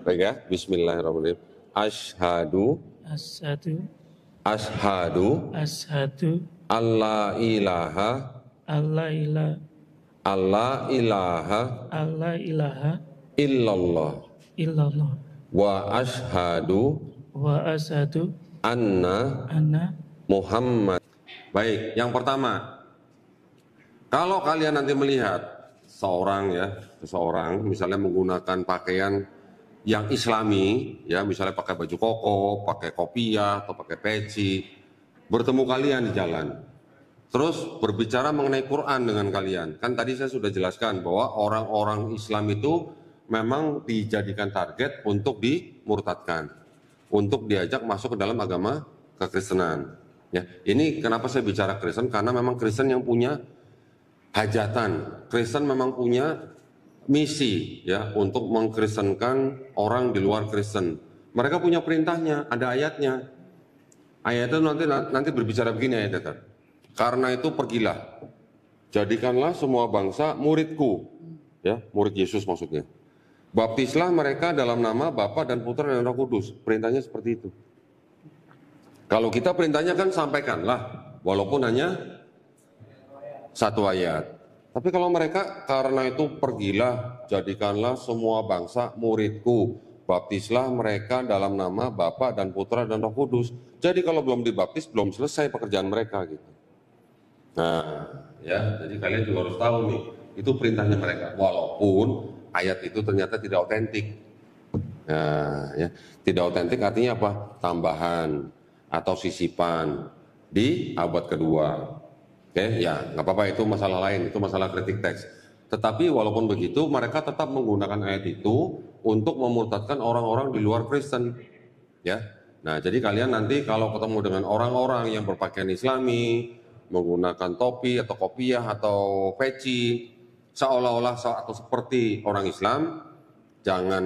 Baik ya, bismillahirrahmanirrahim. Asyhadu Asyhadu Asyhadu Asyhadu alla ilaha alla ilaha illallah illallah wa asyhadu wa asyhadu anna anna Muhammad. Baik, yang pertama, kalau kalian nanti melihat seseorang misalnya menggunakan pakaian yang islami, ya misalnya pakai baju koko, pakai kopiah atau pakai peci, bertemu kalian di jalan, terus berbicara mengenai Quran dengan kalian. Kan tadi saya sudah jelaskan bahwa orang-orang Islam itu memang dijadikan target untuk dimurtadkan, untuk diajak masuk ke dalam agama kekristenan. Ya, ini kenapa saya bicara Kristen, karena memang Kristen yang punya hajatan, Kristen memang punya misi ya untuk mengkristenkan orang di luar Kristen. Mereka punya perintahnya, ada ayatnya. Ayatnya nanti berbicara begini ayatnya. Karena itu pergilah, jadikanlah semua bangsa muridku, ya murid Yesus maksudnya. Baptislah mereka dalam nama Bapa dan Putra dan Roh Kudus. Perintahnya seperti itu. Kalau kita perintahnya kan sampaikanlah, walaupun hanya satu ayat. Tapi kalau mereka karena itu pergilah, jadikanlah semua bangsa muridku, baptislah mereka dalam nama Bapa dan Putra dan Roh Kudus. Jadi kalau belum dibaptis belum selesai pekerjaan mereka gitu. Nah, ya, jadi kalian juga harus tahu nih, itu perintahnya mereka. Walaupun ayat itu ternyata tidak otentik. Nah, ya, tidak otentik artinya apa? Tambahan atau sisipan di abad kedua. Oke, ya nggak apa-apa, itu masalah lain, itu masalah kritik teks. Tetapi walaupun begitu, mereka tetap menggunakan ayat itu untuk memurtadkan orang-orang di luar Kristen. Ya, nah jadi kalian nanti kalau ketemu dengan orang-orang yang berpakaian Islami, menggunakan topi atau kopiah atau peci, seolah-olah atau seperti orang Islam, jangan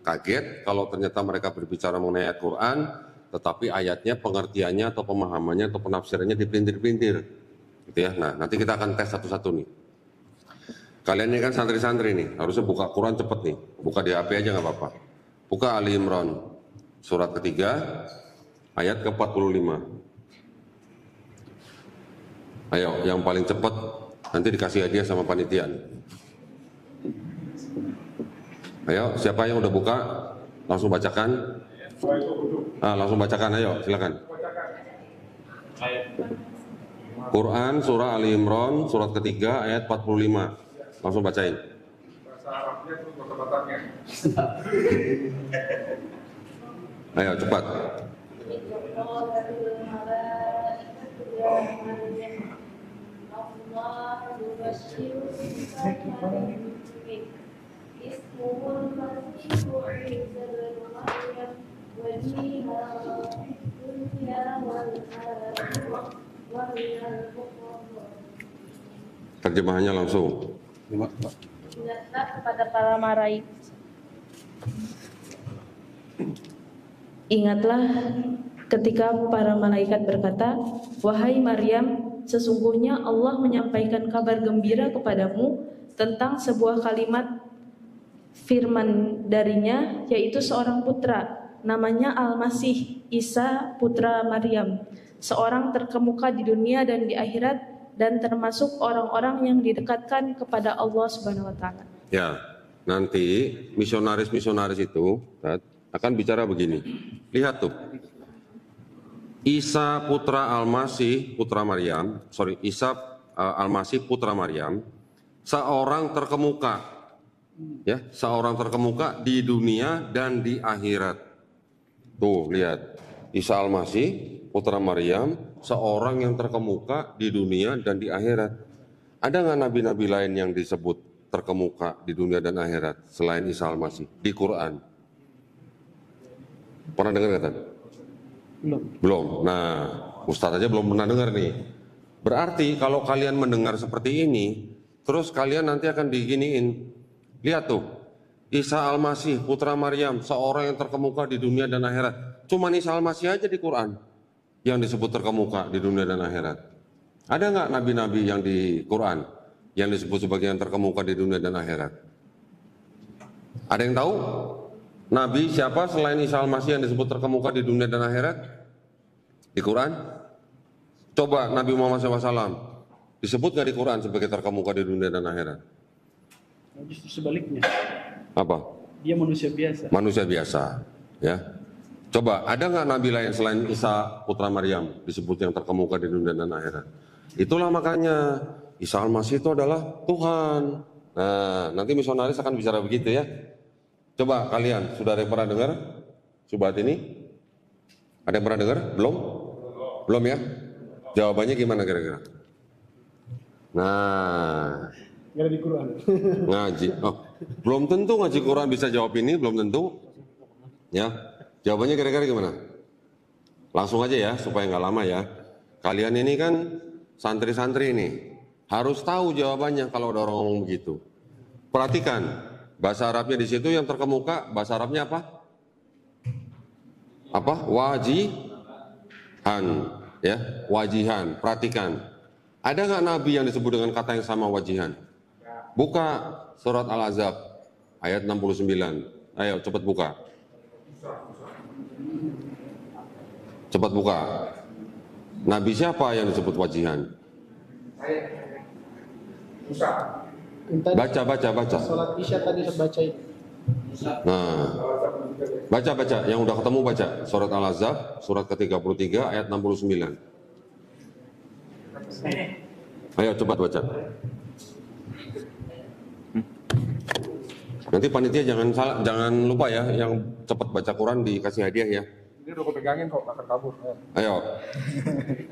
kaget kalau ternyata mereka berbicara mengenai ayat Quran, tetapi ayatnya, pengertiannya atau pemahamannya atau penafsirannya dipelintir-pelintir. Gitu ya. Nah, nanti kita akan tes satu-satu nih. Kalian ini kan santri-santri nih, harusnya buka Quran cepet nih. Buka di HP aja nggak apa-apa. Buka Ali Imran, surat ketiga, ayat ke-45. Ayo, yang paling cepat nanti dikasih hadiah sama panitia. Ayo, siapa yang udah buka? Langsung bacakan. Langsung bacakan, ayo, silakan. Quran surah Ali Imran surat ketiga ayat 45. Langsung bacain. Bahasa Arabnya terus bahasa Ayo cepat. Terjemahannya langsung. Ingatlah kepada para malaikat. Ingatlah ketika para malaikat berkata, "Wahai Maryam, sesungguhnya Allah menyampaikan kabar gembira kepadamu tentang sebuah kalimat firman darinya, yaitu seorang putra, namanya Al-Masih Isa putra Maryam, seorang terkemuka di dunia dan di akhirat, dan termasuk orang-orang yang didekatkan kepada Allah Subhanahu wa taala." Ya, nanti misionaris-misionaris itu akan bicara begini. Lihat tuh. Isa putra Al-Masih putra Maryam, Isa Al-Masih putra Maryam, seorang terkemuka. Ya, seorang terkemuka di dunia dan di akhirat. Tuh, lihat. Isa Al-Masih putra Maryam, seorang yang terkemuka di dunia dan di akhirat. Ada nggak nabi-nabi lain yang disebut terkemuka di dunia dan akhirat selain Isa Al-Masih di Quran? Pernah dengar kata? Belum. Nah, Ustadz aja belum pernah dengar nih. Berarti kalau kalian mendengar seperti ini, terus kalian nanti akan diginiin. Lihat tuh, Isa Al-Masih putra Maryam, seorang yang terkemuka di dunia dan akhirat. Cuma Isa Al-Masih aja di Quran yang disebut terkemuka di dunia dan akhirat. Ada nggak nabi-nabi yang di Quran yang disebut sebagai yang terkemuka di dunia dan akhirat? Ada yang tahu? Nabi siapa selain Isa Al-Masih yang disebut terkemuka di dunia dan akhirat? Di Quran? Coba Nabi Muhammad SAW disebut nggak di Quran sebagai terkemuka di dunia dan akhirat? Justru sebaliknya. Apa? Dia manusia biasa. Manusia biasa, ya. Coba ada nggak Nabi lain selain Isa putra Maryam disebut yang terkemuka di dunia dan akhirat? Itulah makanya Isa Al-Masih itu adalah Tuhan. Nah, nanti misionaris akan bicara begitu ya. Coba kalian, sudah ada yang pernah dengar subhat ini? Ada yang pernah dengar? Belum? Belum ya? Jawabannya gimana kira-kira? Nah, Nggak ada di Quran. ngaji. Oh, belum tentu ngaji Quran bisa jawab ini, belum tentu. Ya, jawabannya kira-kira gimana? Langsung aja ya, supaya nggak lama ya. Kalian ini kan santri-santri ini, harus tahu jawabannya kalau ada orang ngomong begitu. Perhatikan. Bahasa Arabnya di situ yang terkemuka, bahasa Arabnya apa? Apa? Wajihan, ya, wajihan. Perhatikan, ada nggak Nabi yang disebut dengan kata yang sama wajihan? Buka surat Al-Ahzab ayat 69. Ayo cepat buka. Cepat buka. Nabi siapa yang disebut wajihan? Baca. Salat Isya tadi baca itu. Nah, baca. Yang udah ketemu baca. Surat Al-Ahzab, surat ke-33 ayat 69. Ayo cepat baca. Nanti panitia jangan lupa ya, yang cepat baca Quran dikasih hadiah ya. Ini udah kepegangin kok, akan kabur. Ayo.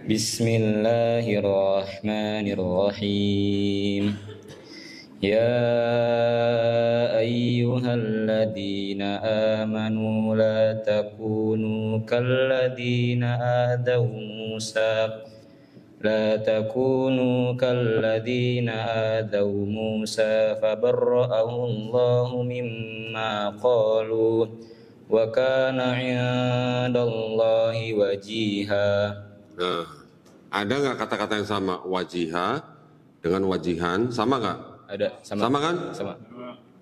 Bismillahirrahmanirrahim. Ya ayyuhalladzina amanu la takunu kalladzina adaw Musa fabarra'ahu Allahu mimma qalu wa kana 'indallahi wajiha. Nah, ada nggak kata-kata yang sama wajiha dengan wajihan? Sama nggak? Ada Sama kan?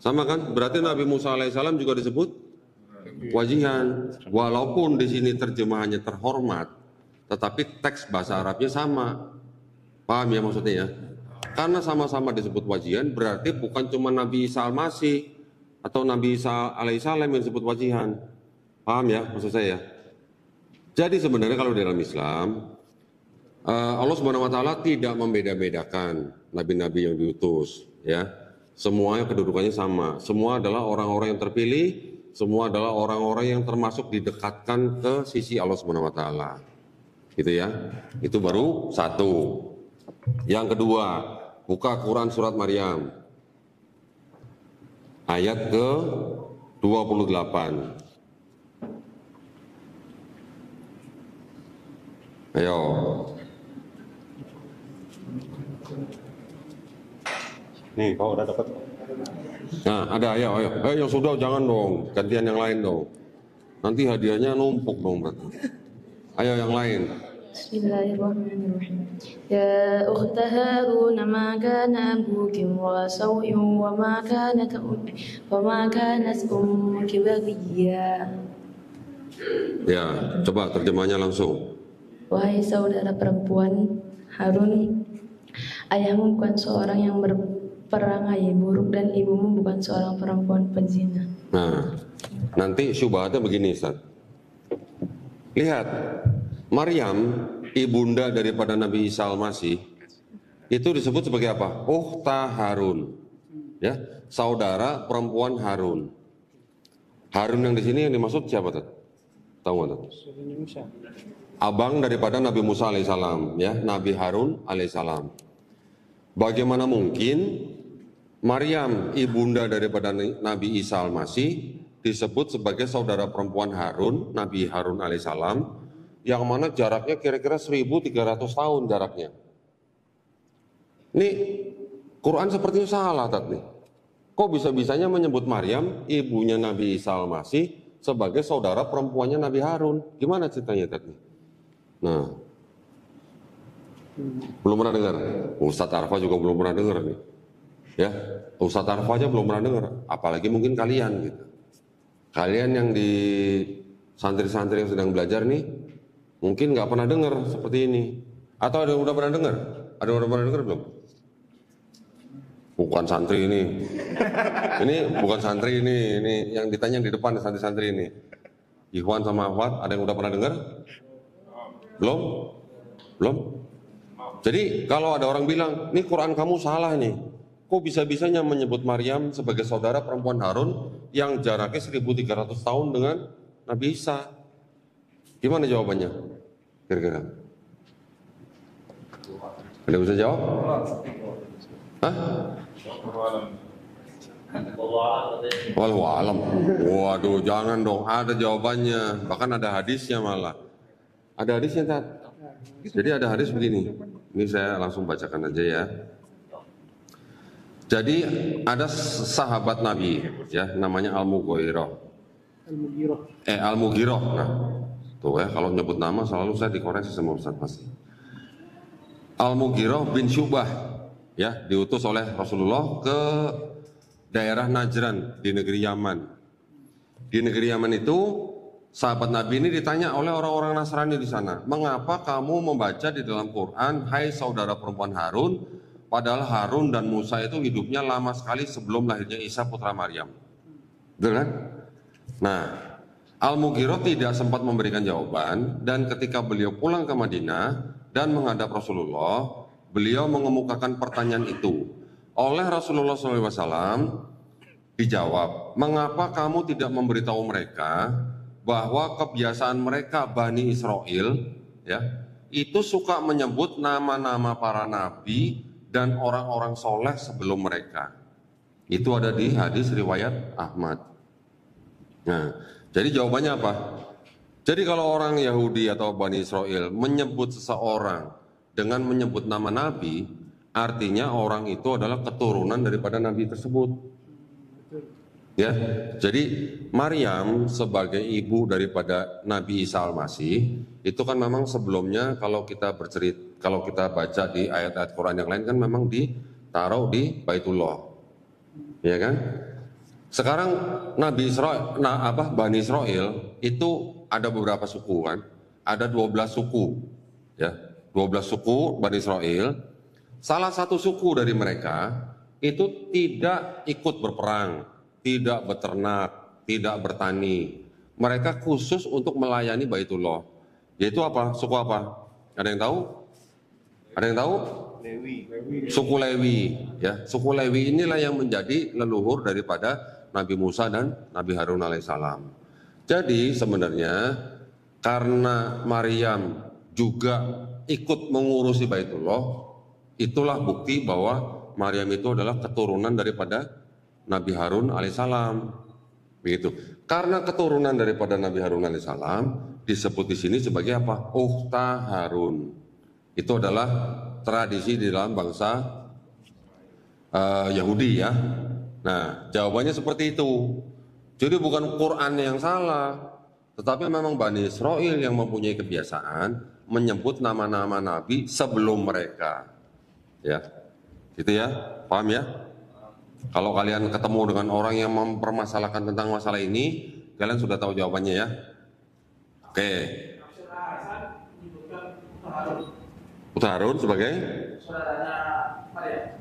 Sama kan? Berarti Nabi Musa alaihissalam juga disebut wajihan. Walaupun di sini terjemahannya terhormat, tetapi teks bahasa Arabnya sama. Paham ya maksudnya ya? Karena sama-sama disebut wajihan, berarti bukan cuma Nabi Isa Al-Masih atau Nabi Isa alaihissalam yang disebut wajihan. Paham ya maksud saya? Jadi sebenarnya kalau dalam Islam, Allah Subhanahu wa taala tidak membeda-bedakan nabi-nabi yang diutus, ya. Semuanya kedudukannya sama. Semua adalah orang-orang yang terpilih, semua adalah orang-orang yang termasuk didekatkan ke sisi Allah Subhanahu wa taala. Gitu ya. Itu baru satu. Yang kedua, buka Quran surat Maryam. Ayat ke-28. Ayo. Nih, kau udah dapat. Nah, ada, ayo. Yang sudah jangan dong, gantian yang lain dong. Nanti hadiahnya numpuk dong, berarti. Ayo yang lain. Bismillahirrahmanirrahim. Ya ukhta Harun ma kana abuki rasawin wa ma kanat ummuki baghiya. Ya, coba terjemahnya langsung. Wahai saudara perempuan Harun, ayahmu bukan seorang yang berperangai buruk dan ibumu bukan seorang perempuan pezina. Nah, nanti syubhatnya begini, Ustaz. Lihat, Maryam, ibunda daripada Nabi Isa Al-Masih, itu disebut sebagai apa? Ukhta Harun. Ya, saudara perempuan Harun. Harun yang di sini yang dimaksud siapa, Tad? Tahu nggak, Tad? Abang daripada Nabi Musa alaihissalam, ya, Nabi Harun alaihissalam. Bagaimana mungkin Maryam, ibunda daripada Nabi Isa Al-Masih, disebut sebagai saudara perempuan Harun, Nabi Harun alaihissalam, yang mana jaraknya kira-kira 1300 tahun jaraknya. Ini Quran sepertinya salah, Tad, nih. Kok bisa-bisanya menyebut Maryam, ibunya Nabi Isa Al-Masih, sebagai saudara perempuannya Nabi Harun? Gimana ceritanya, Tad, nih? Nah, belum pernah dengar. Ustadz Arfa juga belum pernah dengar nih. Ya, Ustadz Arfa aja belum pernah dengar, apalagi mungkin kalian gitu. Kalian yang di santri-santri yang sedang belajar nih, mungkin nggak pernah dengar seperti ini. Atau ada yang udah pernah dengar? Ada yang udah pernah dengar belum? Bukan santri ini. Ini bukan santri ini yang ditanya di depan santri-santri ini. Ikhwan sama akhwat, ada yang udah pernah dengar? Belum? Belum? Jadi kalau ada orang bilang, nih Quran kamu salah nih. Kok bisa-bisanya menyebut Maryam sebagai saudara perempuan Harun yang jaraknya 1300 tahun dengan Nabi Isa? Gimana jawabannya? Kira-kira? Ada yang bisa jawab? Hah? Wallahu alam. Waduh, jangan dong. Ada jawabannya. Bahkan ada hadisnya malah. Ada hadisnya, Tat. Jadi ada hadis begini. Ini saya langsung bacakan aja ya. Jadi ada sahabat Nabi, ya, namanya Al-Mughirah. Al-Mughirah. Nah, tuh ya, kalau nyebut nama selalu saya dikoreksi sama Ustaz pasti. Al-Mughirah bin Syubah, ya, diutus oleh Rasulullah ke daerah Najran di negeri Yaman. Di negeri Yaman itu sahabat Nabi ini ditanya oleh orang-orang Nasrani di sana, mengapa kamu membaca di dalam Quran, hai saudara perempuan Harun, padahal Harun dan Musa itu hidupnya lama sekali sebelum lahirnya Isa putra Maryam. Betul kan? Nah, Al-Mughirah tidak sempat memberikan jawaban, dan ketika beliau pulang ke Madinah dan menghadap Rasulullah, beliau mengemukakan pertanyaan itu. Oleh Rasulullah SAW dijawab, mengapa kamu tidak memberitahu mereka bahwa kebiasaan mereka Bani Israel, ya, itu suka menyebut nama-nama para nabi dan orang-orang soleh sebelum mereka. Itu ada di hadis riwayat Ahmad. Nah, jadi jawabannya apa? Jadi kalau orang Yahudi atau Bani Israel menyebut seseorang dengan menyebut nama nabi, artinya orang itu adalah keturunan daripada nabi tersebut. Ya, jadi Maryam sebagai ibu daripada Nabi Isa Al-Masih itu kan memang sebelumnya kalau kita baca di ayat-ayat Quran yang lain kan memang ditaruh di Baitullah, ya kan? Sekarang Bani Israel itu ada beberapa suku kan, ada 12 suku, ya, 12 suku Bani Israel. Salah satu suku dari mereka itu tidak ikut berperang, tidak beternak, tidak bertani. Mereka khusus untuk melayani Baitullah. Yaitu apa? Suku apa? Ada yang tahu? Ada yang tahu? Lewi. Suku Lewi. Ya, suku Lewi inilah yang menjadi leluhur daripada Nabi Musa dan Nabi Harun alaihissalam. Jadi sebenarnya karena Maryam juga ikut mengurusi Baitullah, itulah bukti bahwa Maryam itu adalah keturunan daripada Nabi Harun alaihissalam, begitu. Karena keturunan daripada Nabi Harun alaihissalam disebut di sini sebagai apa? Ukhta Harun. Itu adalah tradisi di dalam bangsa Yahudi ya. Nah, jawabannya seperti itu. Jadi bukan Quran yang salah, tetapi memang Bani Israel yang mempunyai kebiasaan menyebut nama-nama Nabi sebelum mereka. Ya, gitu ya, paham ya? Kalau kalian ketemu dengan orang yang mempermasalahkan tentang masalah ini, kalian sudah tahu jawabannya ya. Oke. Putra Harun sebagai saudaranya Maryam.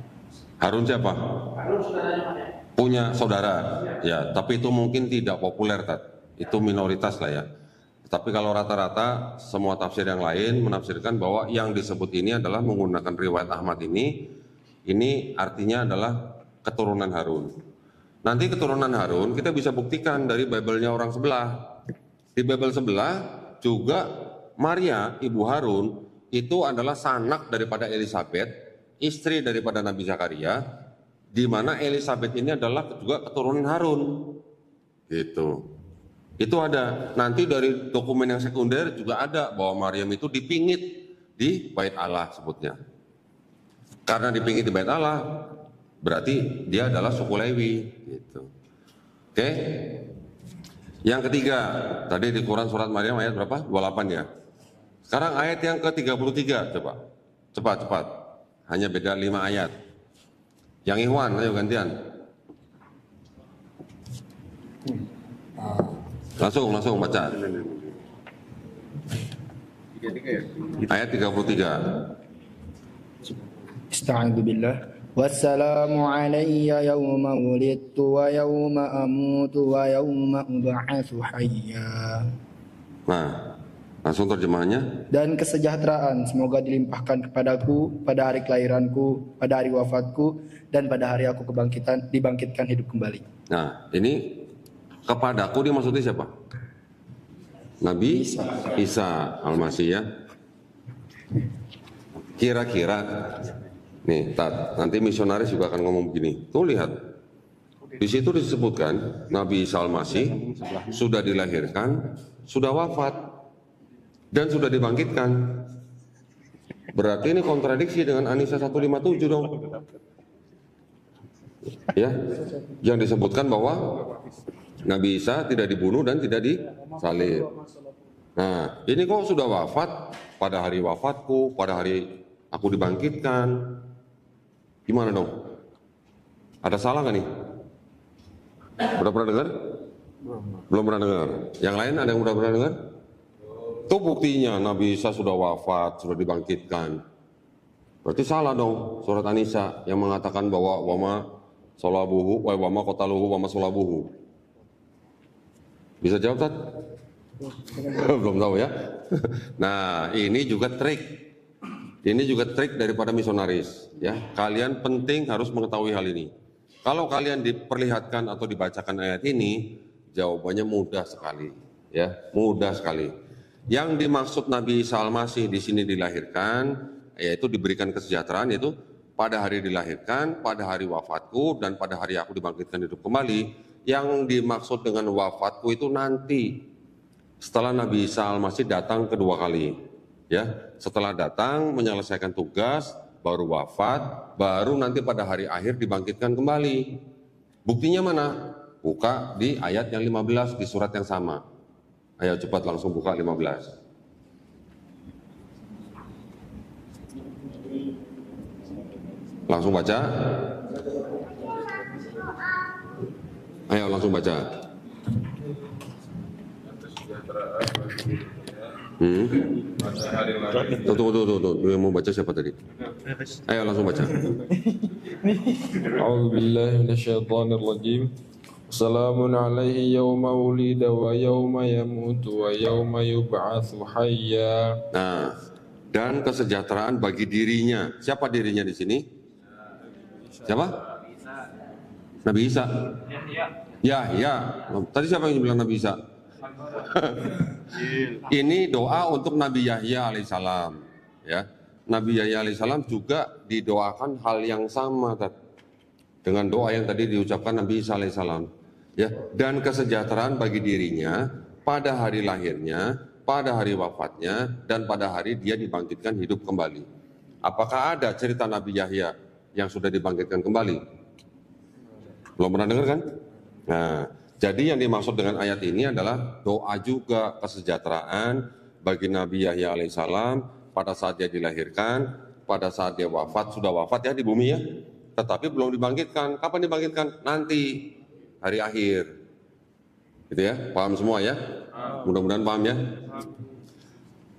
Harun siapa? Harun saudaranya Maryam. Punya saudara. Ya, tapi itu mungkin tidak populer, Tat. Itu minoritas lah ya. Tapi kalau rata-rata semua tafsir yang lain menafsirkan bahwa yang disebut ini adalah menggunakan riwayat Ahmad ini artinya adalah keturunan Harun. Nanti keturunan Harun kita bisa buktikan dari Bible-nya orang sebelah. Di Bible sebelah juga Maria, ibu Harun, itu adalah sanak daripada Elizabeth, istri daripada Nabi Zakaria, di mana Elizabeth ini adalah juga keturunan Harun. Gitu. Itu ada. Nanti dari dokumen yang sekunder juga ada bahwa Maryam itu dipingit di Bait Allah sebutnya. Karena dipingit di Bait Allah, berarti dia adalah suku Lewi, gitu. Oke. Yang ketiga, tadi di Quran surat Maryam ayat berapa? 28 ya. Sekarang ayat yang ke-33 coba. Cepat. Hanya beda 5 ayat. Yang Ikhwan, ayo gantian. Langsung baca. Ayat 33. Ista'adzu billah. Wassalamu alayya yawma wulidtu wa yawma amutu wa yawma ub'atsu hayya. Nah, langsung terjemahannya. Dan kesejahteraan semoga dilimpahkan kepadaku pada hari kelahiranku, pada hari wafatku, dan pada hari aku dibangkitkan hidup kembali. Nah, ini kepadaku ini maksudnya siapa? Nabi Isa Al-Masih ya. Kira-kira nih, nanti misionaris juga akan ngomong begini. Tuh lihat, di situ disebutkan Nabi Isa Al-Masih sudah dilahirkan, sudah wafat, dan sudah dibangkitkan. Berarti ini kontradiksi dengan An-Nisa 157 dong. Ya, yang disebutkan bahwa Nabi Isa tidak dibunuh dan tidak disalib. Nah, ini kok sudah wafat pada hari wafatku, pada hari aku dibangkitkan. Gimana dong? Ada salah nggak nih? Udah pernah dengar? Belum pernah dengar. Yang lain ada yang udah pernah dengar? Itu buktinya Nabi Isa sudah wafat, sudah dibangkitkan. Berarti salah dong surat An-Nisa yang mengatakan bahwa wama solabuhu, wama kotaluhu, wama solabuhu. Bisa jawab, Tat? Belum tahu ya. Nah, ini juga trik. Ini juga trik daripada misionaris. Ya, kalian penting harus mengetahui hal ini. Kalau kalian diperlihatkan atau dibacakan ayat ini, jawabannya mudah sekali. Ya, mudah sekali. Yang dimaksud Nabi Isa Al-Masih di sini dilahirkan, yaitu diberikan kesejahteraan, yaitu pada hari dilahirkan, pada hari wafatku, dan pada hari aku dibangkitkan hidup kembali. Yang dimaksud dengan wafatku itu nanti setelah Nabi Isa Al-Masih datang kedua kali, ya, setelah datang menyelesaikan tugas baru wafat, baru nanti pada hari akhir dibangkitkan kembali. Buktinya mana? Buka di ayat yang 15 di surat yang sama. Ayo cepat langsung buka 15. Langsung baca. Ayo langsung baca. Tunggu. Yang mau baca siapa tadi? Ayo langsung baca. A'udzubillahi minasyaitonirrajim. Salamun alaihi yawma wulida wa yawma yamutu wa yawma yub'atsu hayya. Nah, dan kesejahteraan bagi dirinya. Siapa dirinya di sini? Siapa? Nabi Isa. Ya. Tadi siapa yang bilang Nabi Isa? Ini doa untuk Nabi Yahya alaihissalam. Ya, Nabi Yahya alaihissalam juga didoakan hal yang sama dengan doa yang tadi diucapkan Nabi Isa alaihissalam. Ya, dan kesejahteraan bagi dirinya pada hari lahirnya, pada hari wafatnya, dan pada hari dia dibangkitkan hidup kembali. Apakah ada cerita Nabi Yahya yang sudah dibangkitkan kembali? Belum pernah dengar kan? Nah, jadi yang dimaksud dengan ayat ini adalah doa juga kesejahteraan bagi Nabi Yahya alaihissalam pada saat dia dilahirkan, pada saat dia wafat, sudah wafat ya di bumi ya, tetapi belum dibangkitkan. Kapan dibangkitkan? Nanti, hari akhir. Gitu ya, paham semua ya? Mudah-mudahan paham ya?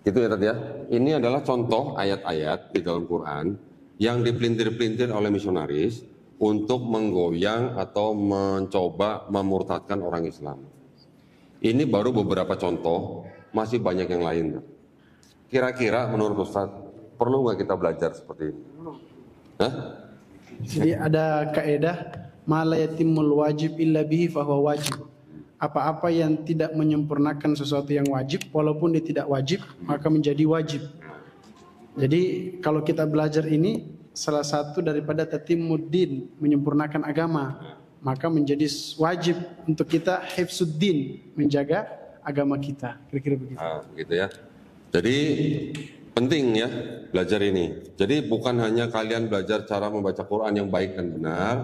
Gitu ya tadi ya. Ini adalah contoh ayat-ayat di dalam Quran yang dipelintir-pelintir oleh misionaris untuk menggoyang atau mencoba memurtadkan orang Islam. Ini baru beberapa contoh, masih banyak yang lain. Kira-kira menurut Ustaz, perlu nggak kita belajar seperti ini? Hah? Jadi ada kaidah ma la yatimul wajib illa bihi fahuwa wajib. Apa-apa yang tidak menyempurnakan sesuatu yang wajib, walaupun dia tidak wajib, maka menjadi wajib. Jadi kalau kita belajar ini, salah satu daripada tatimuddin, menyempurnakan agama, maka menjadi wajib untuk kita hifzuddin, menjaga agama kita. Kira-kira begitu. Begitu ya. Jadi penting ya belajar ini. Jadi bukan hanya kalian belajar cara membaca Quran yang baik dan benar,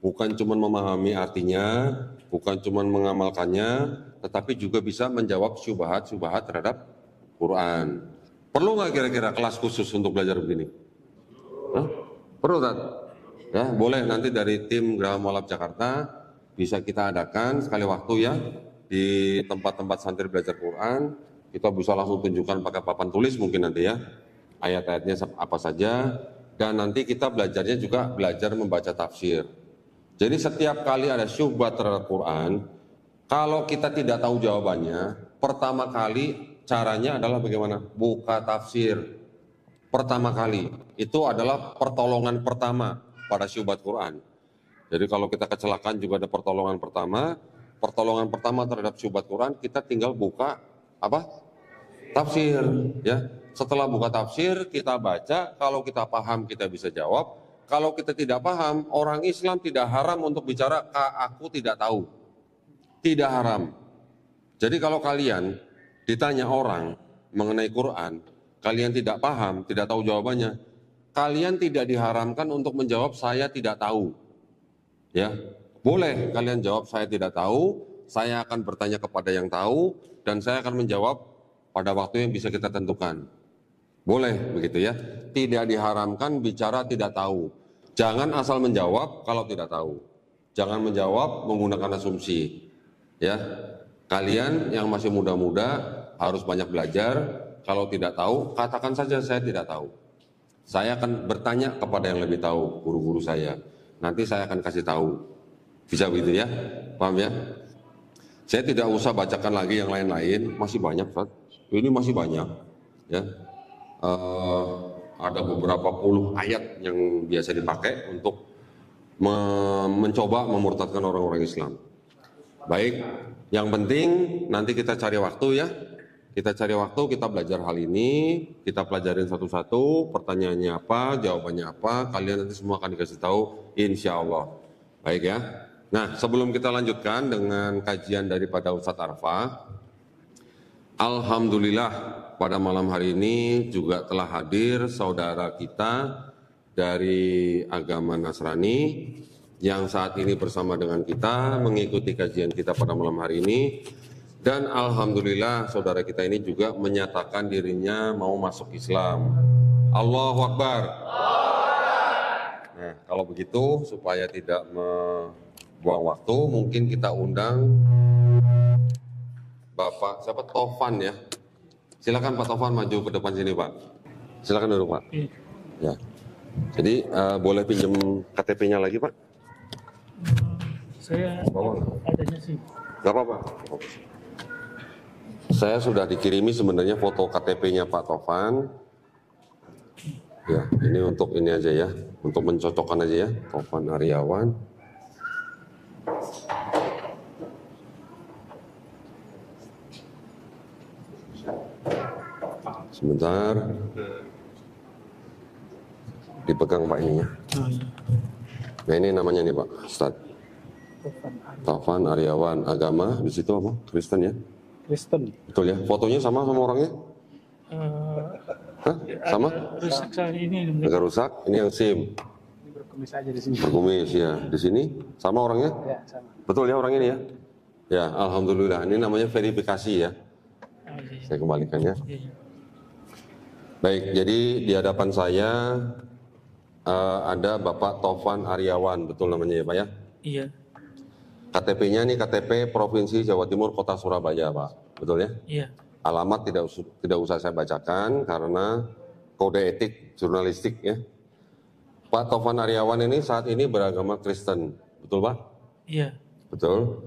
bukan cuma memahami artinya, bukan cuma mengamalkannya, tetapi juga bisa menjawab syubhat-syubhat terhadap Quran. Perlu nggak kira-kira kelas khusus untuk belajar begini? Hah? Perlu tak? Ya, boleh nanti dari tim Geraha Mualaf Jakarta bisa kita adakan sekali waktu ya. di tempat-tempat santri belajar Quran, kita bisa langsung tunjukkan pakai papan tulis mungkin nanti ya, ayat-ayatnya apa saja, dan nanti kita belajarnya juga belajar membaca tafsir. Jadi setiap kali ada syubhat terhadap Quran, kalau kita tidak tahu jawabannya, pertama kali caranya adalah bagaimana? Buka tafsir. Pertama kali, itu adalah pertolongan pertama pada syubhat Quran. Jadi kalau kita kecelakaan juga ada pertolongan pertama. Pertolongan pertama terhadap syubhat Quran, kita tinggal buka apa? Tafsir, ya. Setelah buka tafsir, kita baca, kalau kita paham kita bisa jawab. Kalau kita tidak paham, orang Islam tidak haram untuk bicara aku tidak tahu. Tidak haram. Jadi kalau kalian ditanya orang mengenai Quran, kalian tidak paham, tidak tahu jawabannya, kalian tidak diharamkan untuk menjawab saya tidak tahu. Ya. Boleh kalian jawab saya tidak tahu, saya akan bertanya kepada yang tahu, dan saya akan menjawab pada waktu yang bisa kita tentukan. Boleh begitu ya, tidak diharamkan bicara tidak tahu. Jangan asal menjawab kalau tidak tahu. Jangan menjawab menggunakan asumsi. Ya, kalian yang masih muda-muda harus banyak belajar, kalau tidak tahu katakan saja saya tidak tahu. Saya akan bertanya kepada yang lebih tahu, guru-guru saya. Nanti saya akan kasih tahu. Bisa begitu ya, paham ya? Saya tidak usah bacakan lagi yang lain-lain, masih banyak, Ustaz. Ini masih banyak, ya. Ada beberapa puluh ayat yang biasa dipakai untuk mencoba memurtadkan orang-orang Islam. Baik, yang penting nanti kita cari waktu ya. Kita cari waktu, kita belajar hal ini, kita pelajarin satu-satu, pertanyaannya apa, jawabannya apa, kalian nanti semua akan dikasih tahu, insya Allah. Baik ya. Nah, sebelum kita lanjutkan dengan kajian daripada Ustadz Arfa, alhamdulillah pada malam hari ini juga telah hadir saudara kita dari agama Nasrani yang saat ini bersama dengan kita mengikuti kajian kita pada malam hari ini, dan alhamdulillah saudara kita ini juga menyatakan dirinya mau masuk Islam. Allahu Akbar. Nah, kalau begitu supaya tidak buang waktu, mungkin kita undang Bapak siapa? Taufan ya. Silakan Pak Taufan maju ke depan sini Pak. Silakan duduk Pak. Ya. Jadi boleh pinjam KTP-nya lagi Pak? Saya adanya sih. Gak apa-apa. Saya sudah dikirimi sebenarnya foto KTP-nya Pak Taufan. Ya, ini untuk ini aja ya, untuk mencocokkan aja ya, Taufan Aryawan. Sebentar, dipegang Pak ini ya. Nah ini namanya nih Pak, Ustaz. Taufan Aryawan, agama di situ apa? Kristen ya? Kristen. Betul ya? Fotonya sama orangnya? Hah? Sama? Rusak saat ini. Agak rusak. Ini yang SIM. Ini berkumis aja di sini. Berkumis ya. Di sini sama orangnya? Ya, sama. Betul ya orang ini ya? Ya, alhamdulillah. Ini namanya verifikasi ya. Saya kembalikan ya. Baik, jadi di hadapan saya ada Bapak Taufan Aryawan, betul namanya ya Pak ya? Iya. KTP-nya nih KTP Provinsi Jawa Timur Kota Surabaya Pak, betul ya? Iya. Alamat tidak usah saya bacakan karena kode etik jurnalistik ya. Pak Taufan Aryawan ini saat ini beragama Kristen, betul Pak? Iya. Betul.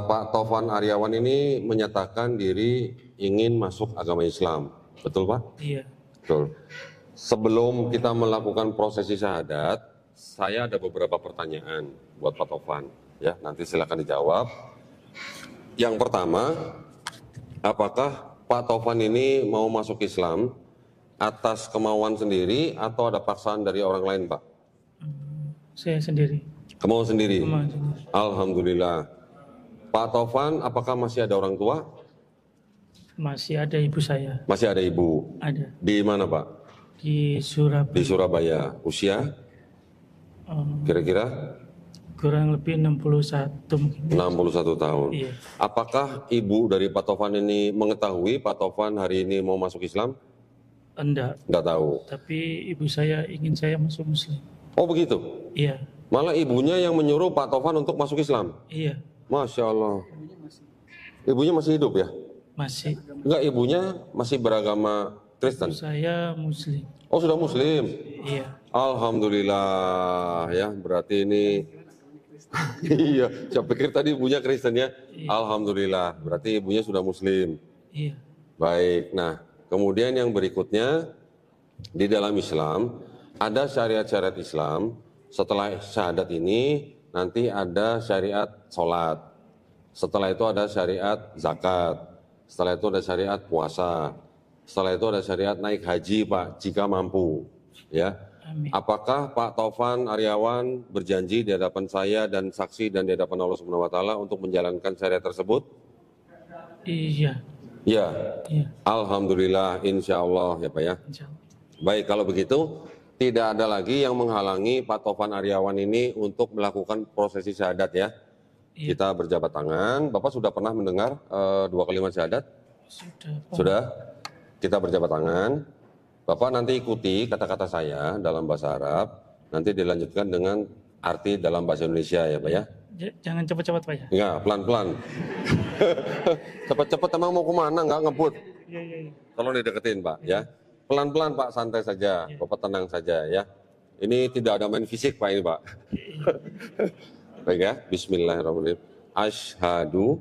Pak Taufan Aryawan ini menyatakan diri ingin masuk agama Islam, betul Pak? Iya. Betul. Sebelum kita melakukan prosesi syahadat, saya ada beberapa pertanyaan buat Pak Taufan. Ya, nanti silakan dijawab. Yang pertama, apakah Pak Taufan ini mau masuk Islam atas kemauan sendiri atau ada paksaan dari orang lain, Pak? Saya sendiri. Kemauan sendiri? Kemauan sendiri. Alhamdulillah. Pak Taufan, apakah masih ada orang tua? Masih ada ibu saya. Masih ada ibu? Ada. Di mana, Pak? Di Surabaya. Di Surabaya. Usia? Kira-kira? Kurang lebih 61 mungkin. 61 tahun. Iya. Apakah ibu dari Pak Taufan ini mengetahui Pak Taufan hari ini mau masuk Islam? Enggak. Enggak tahu. Tapi ibu saya ingin saya masuk Muslim. Oh begitu? Iya. Malah ibunya yang menyuruh Pak Taufan untuk masuk Islam? Iya. Masya Allah. Ibunya masih hidup ya? Masih. Enggak, ibunya masih beragama Kristen? Ibu saya Muslim. Oh, sudah Muslim? Iya. Alhamdulillah ya, berarti ini iya, saya pikir tadi ibunya Kristen ya. Alhamdulillah, berarti ibunya sudah Muslim. Iya. Baik, nah kemudian yang berikutnya di dalam Islam ada syariat-syariat Islam. Setelah syahadat ini nanti ada syariat sholat. Setelah itu ada syariat zakat. Setelah itu ada syariat puasa. Setelah itu ada syariat naik haji Pak, jika mampu. Ya. Amin. Apakah Pak Taufan Aryawan berjanji di hadapan saya dan saksi dan di hadapan Allah Subhanahu wa taala untuk menjalankan syariat tersebut? Iya. Ya. Iya. Alhamdulillah, insya Allah ya Pak ya. Insya Allah. Baik, kalau begitu tidak ada lagi yang menghalangi Pak Taufan Aryawan ini untuk melakukan prosesi syahadat ya. Iya. Kita berjabat tangan. Bapak sudah pernah mendengar 2 kalimat syahadat? Sudah. Pak. Sudah? Kita berjabat tangan. Bapak nanti ikuti kata-kata saya dalam bahasa Arab. Nanti dilanjutkan dengan arti dalam bahasa Indonesia ya Pak ya. Jangan cepat-cepat Pak ya. Enggak, pelan-pelan. Cepat-cepat emang mau kemana? Enggak ngebut. Iya, iya, iya. Tolong dideketin Pak ya. Pelan-pelan Pak, santai saja. Bapak tenang saja ya. Ini tidak ada main fisik Pak ini Pak. Baik ya, bismillahirrahmanirrahim. Asyhadu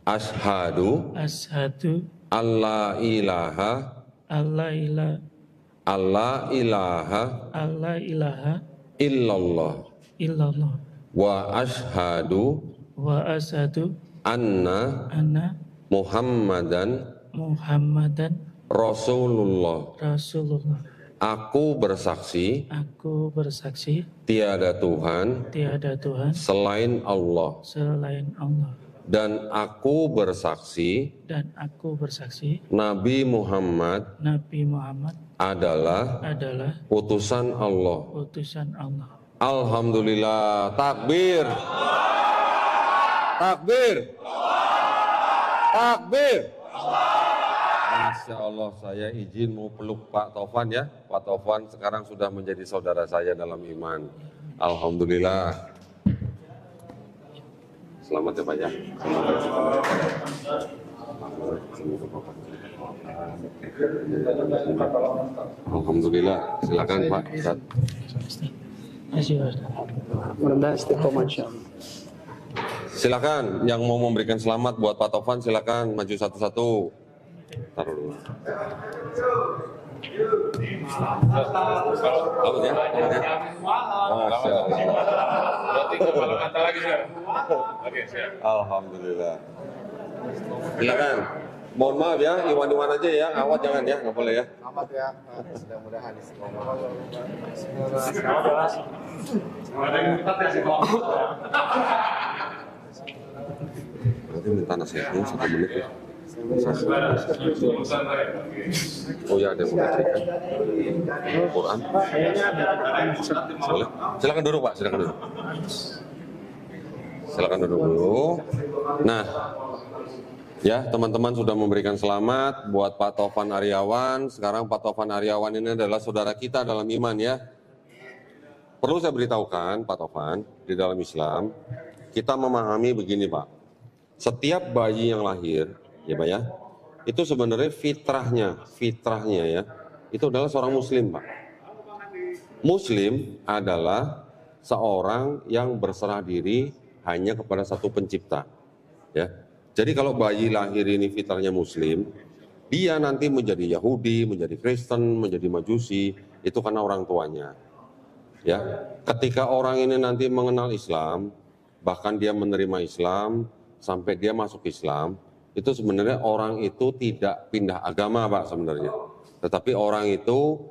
Asyhadu alla ilaha alla ilaha illallah illallah wa asyhadu wa asyhadu anna anna Muhammadan Rasulullah. Aku bersaksi tiada Tuhan selain Allah. Dan aku bersaksi Nabi Muhammad adalah utusan Allah. Alhamdulillah. Takbir. Takbir. Takbir. Masya Allah, saya izin mau peluk Pak Taufan ya. Pak Taufan sekarang sudah menjadi saudara saya dalam iman. Alhamdulillah. Selamat ya Pak ya. Alhamdulillah. Silakan Pak. Mudah-mudahan istiqomah insyaallah. Silakan yang mau memberikan selamat buat Pak Taufan, silakan maju satu-satu. Taruh dulu. Amat ya? Masya Allah. Berarti kepala mata lagi sir. Oke siap. Alhamdulillah. Silakan. Mohon maaf ya, iwan-iwan aja ya, awat jangan ya, nggak boleh ya. Amat ya. Mudah-mudahan istiqomah. Berarti minta nasihatnya 1 menit ya. Oh ya, ada yang mau bacakan Quran. Boleh. Silakan duduk Pak, silakan duduk. Silakan duduk dulu. Nah, ya teman-teman sudah memberikan selamat buat Pak Taufan Aryawan. Sekarang Pak Taufan Aryawan ini adalah saudara kita dalam iman ya. Perlu saya beritahukan Pak Taufan, di dalam Islam kita memahami begini Pak. Setiap bayi yang lahir ya Pak ya, itu sebenarnya fitrahnya ya, itu adalah seorang muslim Pak. Muslim adalah seorang yang berserah diri hanya kepada satu pencipta ya. Jadi kalau bayi lahir ini fitrahnya muslim, dia nanti menjadi Yahudi, menjadi Kristen, menjadi Majusi, itu karena orang tuanya ya. Ketika orang ini nanti mengenal Islam, bahkan dia menerima Islam sampai dia masuk Islam, itu sebenarnya orang itu tidak pindah agama Pak sebenarnya, tetapi orang itu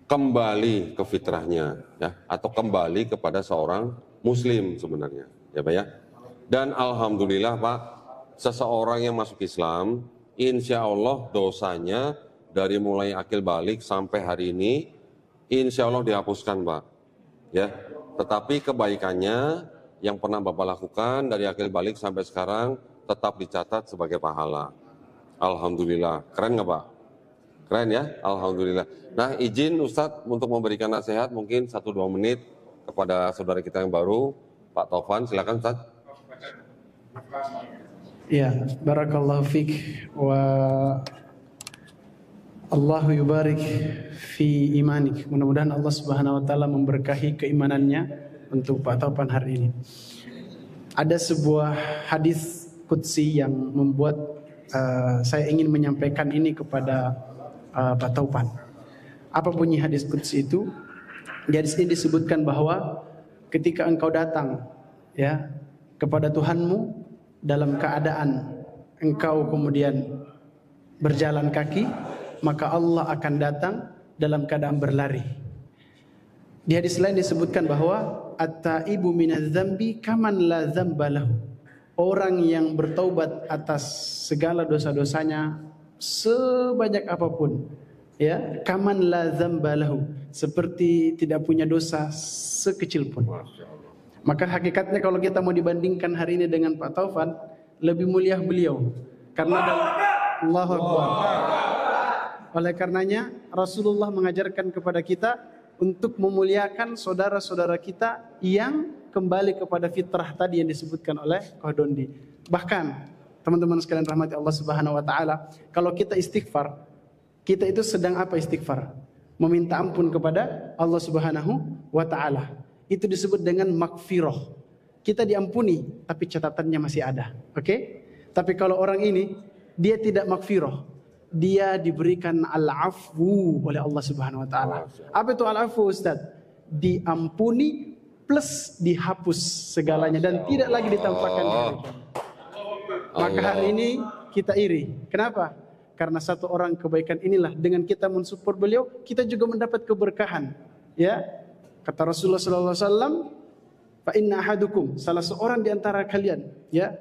kembali ke fitrahnya ya, atau kembali kepada seorang muslim sebenarnya ya Pak ya. Dan alhamdulillah Pak, seseorang yang masuk Islam insya Allah dosanya dari mulai akil balik sampai hari ini insya Allah dihapuskan Pak ya. Tetapi kebaikannya yang pernah Bapak lakukan dari akil balik sampai sekarang tetap dicatat sebagai pahala. Alhamdulillah. Keren nggak Pak? Keren ya? Alhamdulillah. Nah izin Ustadz untuk memberikan nasihat mungkin 1-2 menit kepada saudara kita yang baru. Pak Taufan, silakan Ustaz. Ya, barakallahu fiik wa Allahu yubarik fi imanik. Mudah-mudahan Allah Subhanahu wa taala memberkahi keimanannya untuk Pak Taufan hari ini. Ada sebuah hadis qudsi yang membuat saya ingin menyampaikan ini kepada Pak Taufan. Apa bunyi hadis qudsi itu? Di hadis ini disebutkan bahwa ketika engkau datang ya kepada Tuhanmu dalam keadaan engkau kemudian berjalan kaki, maka Allah akan datang dalam keadaan berlari. Di hadis lain disebutkan bahwa at-taibu minadz-dzambi kaman la dzamba lahu. Orang yang bertaubat atas segala dosa-dosanya sebanyak apapun, ya, kaman la dzamba lahu, seperti tidak punya dosa sekecil pun. Maka hakikatnya kalau kita mau dibandingkan hari ini dengan Pak Taufan, lebih mulia beliau. Karena dalam Allahu Akbar. Oleh karenanya Rasulullah mengajarkan kepada kita untuk memuliakan saudara-saudara kita yang kembali kepada fitrah tadi yang disebutkan oleh Kohdondi. Bahkan teman-teman sekalian rahmati Allah Subhanahu wa taala, kalau kita istighfar, kita itu sedang apa istighfar? Meminta ampun kepada Allah Subhanahu wa taala. Itu disebut dengan makfirah. Kita diampuni tapi catatannya masih ada. Oke? Tapi kalau orang ini dia tidak makfirah, dia diberikan al-afwu oleh Allah Subhanahu wa taala. Apa itu al-afwu, Ustaz? Diampuni plus dihapus segalanya dan tidak lagi ditampakkan kebaikan. Maka hari ini kita iri. Kenapa? Karena satu orang kebaikan inilah dengan kita mensupport beliau, kita juga mendapat keberkahan. Ya. Kata Rasulullah sallallahu alaihi wasallam, "Fa inna ahadukum," salah seorang di antara kalian, ya,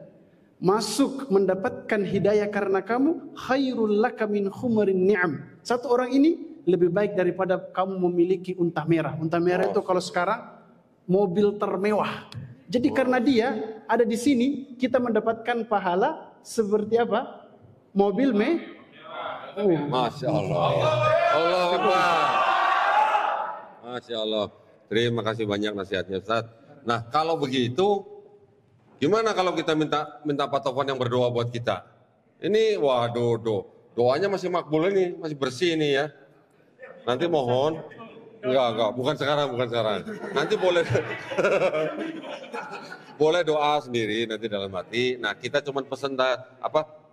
masuk mendapatkan hidayah karena kamu, khairul laka min humrin ni'am. Satu orang ini lebih baik daripada kamu memiliki unta merah. Unta merah itu kalau sekarang mobil termewah. Jadi karena dia ada di sini, kita mendapatkan pahala seperti apa? Mobil Masya Allah. Allah Akbar. Masya Allah. Terima kasih banyak nasihatnya Ustaz. Nah kalau begitu, gimana kalau kita minta Pak Taufan yang berdoa buat kita? Ini waduh, doanya masih makbul ini, masih bersih ini ya. Nanti mohon, enggak, bukan sekarang. Nanti boleh, boleh doa sendiri nanti dalam hati. Nah kita cuma pesan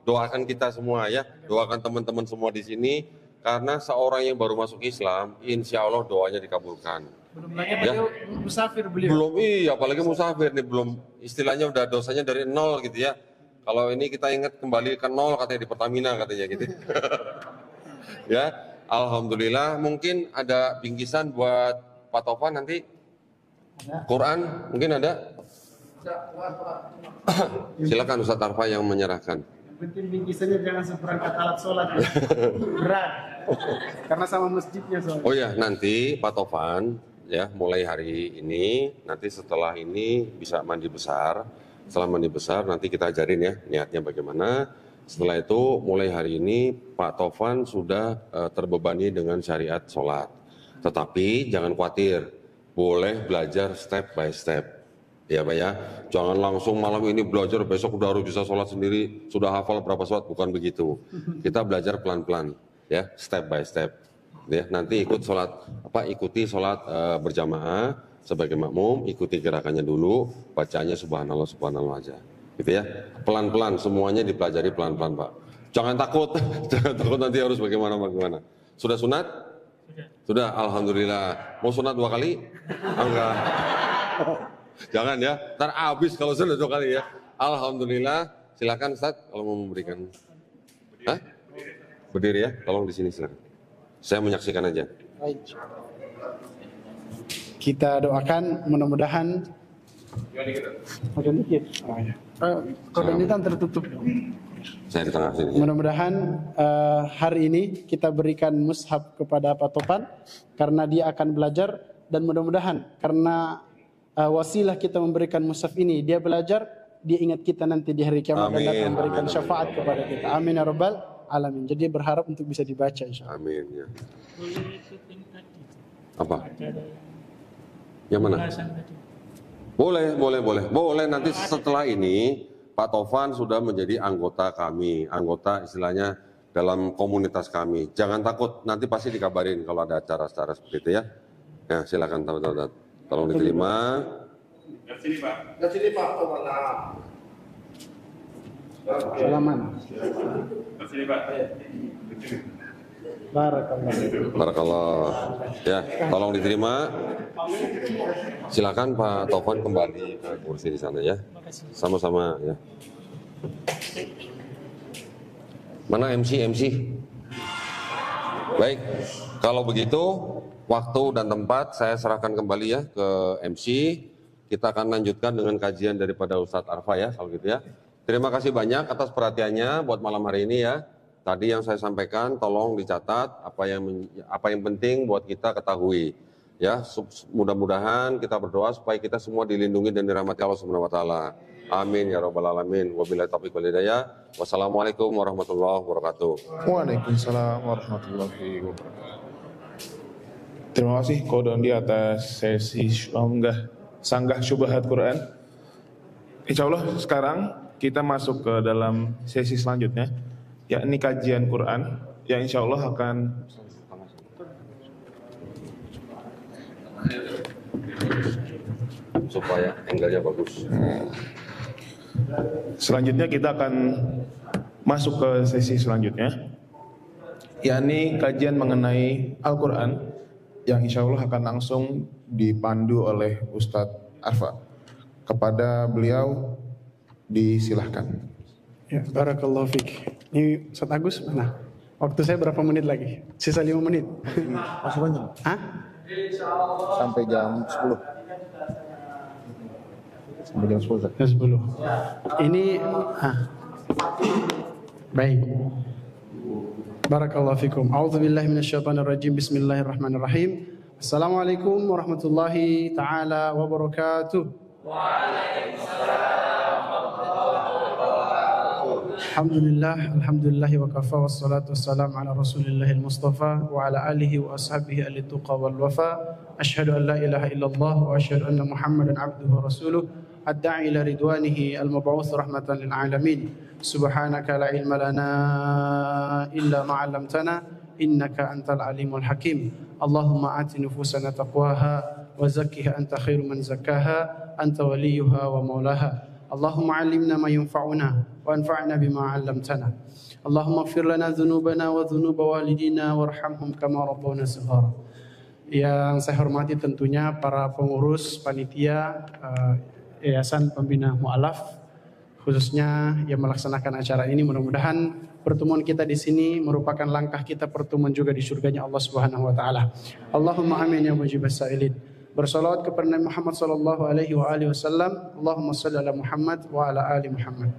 doakan kita semua ya, doakan teman-teman semua di sini. Karena seorang yang baru masuk Islam, insya Allah doanya dikabulkan. Belum lagi beliau musafir beliau. Belum, iya, apalagi musafir nih, belum istilahnya udah dosanya dari 0 gitu ya. Kalau ini kita ingat kembali ke 0 katanya di Pertamina katanya gitu. Ya, alhamdulillah. Mungkin ada bingkisan buat Pak Taufan nanti. Quran mungkin ada. Silakan Ustaz Arfa yang menyerahkan. Penting bingkisannya jangan seperangkat alat sholat ya. Berat. Karena sama masjidnya soalnya. Oh ya, nanti Pak Taufan ya mulai hari ini, nanti setelah ini bisa mandi besar. Setelah mandi besar nanti kita ajarin ya niatnya bagaimana. Setelah itu mulai hari ini Pak Taufan sudah terbebani dengan syariat sholat. Tetapi jangan khawatir, boleh belajar step by step. Ya Pak ya, jangan langsung malam ini belajar, besok udah harus bisa sholat sendiri, sudah hafal berapa sholat, bukan begitu. Kita belajar pelan-pelan, ya, step by step. Ya, nanti ikuti sholat berjamaah sebagai makmum, ikuti gerakannya dulu, bacanya subhanallah aja, gitu ya. Pelan-pelan, semuanya dipelajari pelan-pelan Pak. Jangan takut, jangan takut nanti harus bagaimana. Sudah sunat? Sudah, alhamdulillah. Mau sunat 2 kali? Enggak. Jangan ya, ntar habis kalau sudah 2 kali ya. Alhamdulillah, silakan Ustaz kalau mau memberikan. Hah? Berdiri ya, tolong di sini silakan. Saya menyaksikan aja. Baik. Kita doakan mudah-mudahan. Ada dikit. Oh ya. Kalau ini kan tertutup. Saya di tengah sini. Mudah-mudahan hari ini kita berikan mushaf kepada Pak Taufan karena dia akan belajar, dan mudah-mudahan karena wasilah kita memberikan mushaf ini, dia belajar, dia ingat kita nanti di hari kiamat dan akan memberikan syafaat kepada kita. Amin ya rabbal alamin. Jadi berharap untuk bisa dibaca insyaallah. Amin ya. Apa? Yang mana? Boleh. Nanti setelah ini Pak Tovan sudah menjadi anggota kami, anggota istilahnya dalam komunitas kami. Jangan takut, nanti pasti dikabarin kalau ada acara-acara seperti itu ya. Ya, silakan teman-teman. Tolong diterima. Sini Pak. Salaman. Sini Pak. Barakallah. Ya, tolong diterima. Silakan Pak Tovan kembali ke kursi di sana ya. Sama-sama ya. Mana MC? Baik, kalau begitu waktu dan tempat saya serahkan kembali ya ke MC. Kita akan lanjutkan dengan kajian daripada Ustadz Arfa ya, kalau gitu ya. Terima kasih banyak atas perhatiannya buat malam hari ini ya. Tadi yang saya sampaikan tolong dicatat apa yang penting buat kita ketahui. Ya, mudah-mudahan kita berdoa supaya kita semua dilindungi dan dirahmati Allah Subhanahu wa taala. Amin ya rabbal alamin. Wabillahi taufiq wal hidayah. Wassalamualaikum warahmatullahi wabarakatuh. Waalaikumsalam warahmatullahi wabarakatuh. Terima kasih Kodondi atas sesi sanggah syubhat Quran. Insya Allah sekarang kita masuk ke dalam sesi selanjutnya, yakni kajian Quran yang insya Allah akan supaya angle-nya bagus. Selanjutnya kita akan masuk ke sesi selanjutnya, yakni kajian mengenai Al-Quran yang insya Allah akan langsung dipandu oleh Ustadz Arfa. Kepada beliau disilahkan. Ya, barakallahu fiik. Ini Ustadz Agus mana? Waktu saya berapa menit lagi? Sisa 5 menit. Masih banyak. Hah? Sampai jam 10. Sampai jam 10. Jam 10. Ini baik. Barakallahu fikum. A'udzubillahi minasyaitonir rajim. Bismillahirrahmanirrahim. Assalamualaikum warahmatullahi taala wabarakatuh. Alhamdulillah wa kafa wassalatu wassalamu ala rasulillahil mustafa wa ala alihi wa ashabihi ahli tuqa wal wafa. Asyhadu an la ilaha illallah wa asyhadu anna Muhammadan abduhu wa rasuluh adda'i ila ridwanihi al-mab'uts rahmatan lil alamin. Subhanaka la ilma lana illa ma 'allamtana innaka antal alimul hakim. Allahumma ati nufusana taqwaha wa zakkiha anta khairu man zakkaha anta waliyuha wa maulaha. Allahumma 'allimna ma yanfa'una wa anfa'na bima 'allamtana. Allahumma ighfir lana dhunubana wa dhunuba walidina warhamhum kama rabbawna shighara. Yang saya hormati tentunya para pengurus panitia Yayasan Pembina Mu'alaf, khususnya yang melaksanakan acara ini. Mudah-mudahan pertemuan kita di sini merupakan langkah kita pertemuan juga di surganya Allah Subhanahu wa taala. Allahumma amin ya mujibas sa'ilin. Bersalawat kepada Nabi Muhammad sallallahu alaihi wasallam. Allahumma shalli ala Muhammad wa ala ali Muhammad.